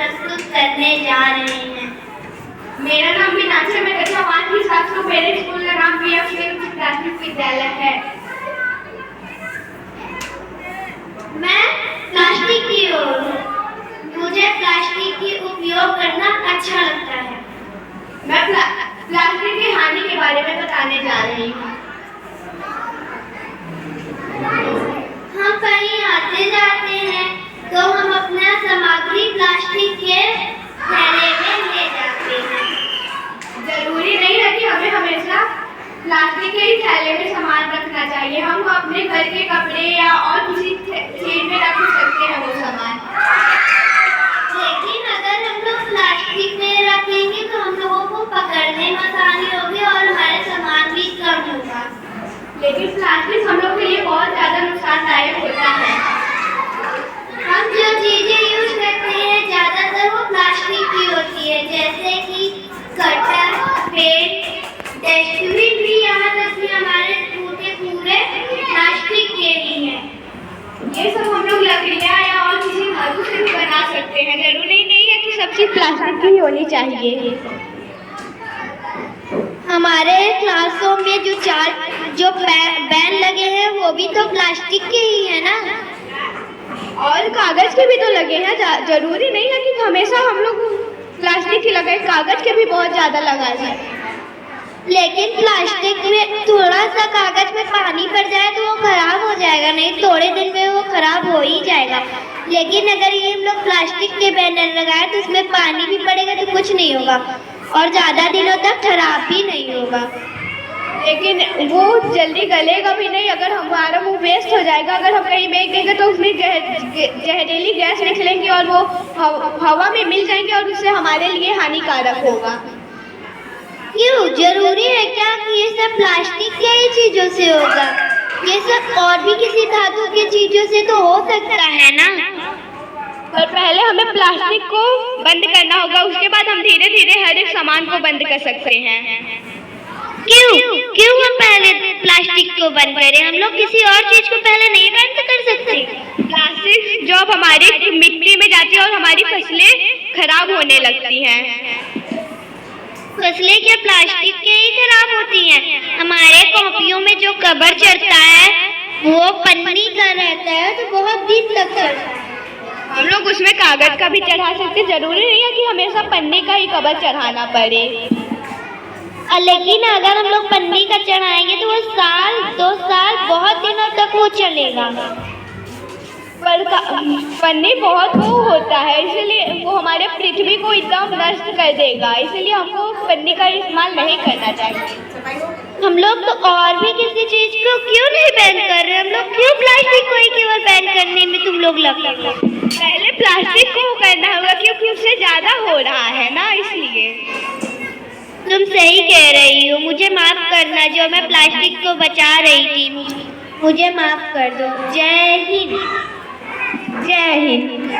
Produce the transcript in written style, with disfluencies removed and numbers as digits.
प्रस्तुत करने जा रहे हैं। मेरा नाम मीनाक्षी है। मैं कक्षा 5 की छात्र हूँ। मेरे स्कूल का नाम पीएफ प्राथमिक विद्यालय है। मैं प्लास्टिक की ओर हूँ। मुझे प्लास्टिक की उपयोग करना अच्छा लगता है। मैं प्लास्टिक की हानि के बारे में बताने जा रही हूँ। हम कहीं आते जाते हैं तो हम अपना सामग्री प्लास्टिक के थैले में ले जाते हैं। जरूरी नहीं है कि हमें हमेशा प्लास्टिक के ही थैले में सामान रखना चाहिए। हम अपने घर के कपड़े या और किसी चीज में रख सकते हैं वो सामान। लेकिन अगर हम लोग प्लास्टिक में रखेंगे तो हम लोगों को पकड़ने में आसानी होगी और हमारा सामान भी कम होगा। लेकिन प्लास्टिक हम लोग के लिए बहुत ज्यादा नुकसानदायक होता है। हम जो चीजें यूज करते हैं ज्यादातर वो प्लास्टिक की होती है, जैसे कि कटर, पेन, डस्टबिन भी यहाँ तक कि हमारे टूटे पूरे प्लास्टिक के ही हैं। ये सब हम लोग लकड़ियाँ या और किसी धातु से भी बना सकते हैं। जरूरी नहीं है कि सब चीज प्लास्टिक की ही होनी चाहिए। हमारे क्लासों में जो बैन लगे हैं वो भी तो प्लास्टिक के ही है ना। और कागज के भी तो लगे हैं। जरूरी नहीं है कि हमेशा हम लोग प्लास्टिक के लगाए, कागज के भी बहुत ज्यादा लगाए हैं। लेकिन प्लास्टिक में थोड़ा सा कागज में पानी पड़ जाए तो वो खराब हो जाएगा, नहीं थोड़े दिन में वो खराब हो ही जाएगा। लेकिन अगर ये हम लोग प्लास्टिक के बैनर लगाए तो उसमें पानी भी पड़ेगा तो कुछ नहीं होगा और ज्यादा दिनों तक खराब भी नहीं होगा। लेकिन वो जल्दी गलेगा भी नहीं। अगर हमारा वो वेस्ट हो जाएगा, अगर हम कहीं फेंक देंगे तो उसमें जहरीली गैस निकलेंगी और वो हवा में मिल जाएंगे और उससे हमारे लिए हानिकारक होगा। क्यों जरूरी है क्या कि ये सब प्लास्टिक के ही चीजों से होगा? ये सब और भी किसी धातु की चीजों से तो हो सकता है ना। पर पहले हमें प्लास्टिक को बंद करना होगा, उसके बाद हम धीरे धीरे हर एक सामान को बंद कर सकते हैं। क्यों हम पहले प्लास्टिक को बंद करें? हम लोग किसी और चीज को पहले नहीं बंद कर सकते? प्लास्टिक जब हमारी मिट्टी में जाती है और हमारी फसलें खराब होने लगती हैं। फसलें क्या प्लास्टिक के ही खराब होती हैं? हमारे कॉपियों में जो कवर चढ़ता है वो पन्नी का रहता है तो बहुत दिन तक चढ़ता है। हम लोग उसमें कागज का भी चढ़ा सकते। जरूरी नहीं है कि हमेशा पन्नी का ही कवर चढ़ाना पड़े। लेकिन अगर हम लोग पन्नी का चढ़ाएंगे तो वो साल 2 साल बहुत दिनों तक वो चलेगा। पर पन्नी बहुत वो होता है, इसलिए वो हमारे पृथ्वी को एकदम नष्ट कर देगा। इसलिए हमको पन्नी का इस्तेमाल नहीं करना चाहिए। हम लोग तो और भी किसी चीज को क्यों नहीं बैन कर रहे? हम लोग क्यों प्लास्टिक को ही केवल बैन करने में तुम लोग लगे? पहले प्लास्टिक को करना होगा क्योंकि उससे ज्यादा हो रहा है ना, इसलिए। तुम सही कह रही हो। मुझे माफ करना जो मैं प्लास्टिक को बचा रही थी। मुझे माफ कर दो। जय हिंद। जय हिंद।